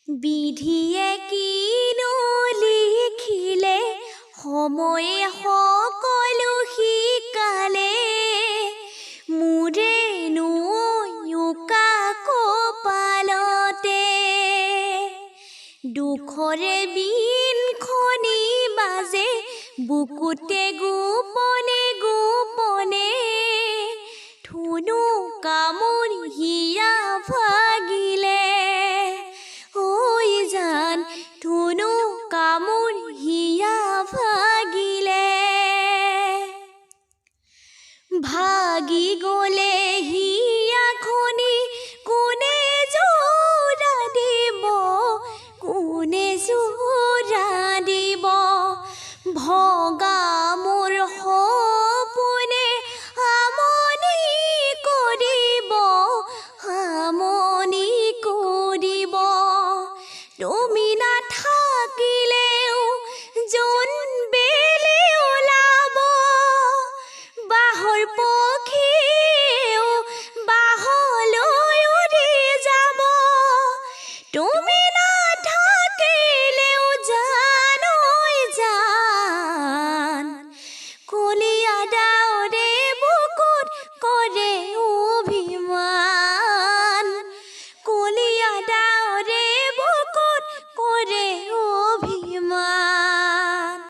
বিধিয়ে কিনো লিখিলে সময়ে সকলো শিকালে মোৰেনো উকা কপালতে দুখৰে বিনখনি বাজে বুকুতে গোপনে গোপনে ধুনু কামো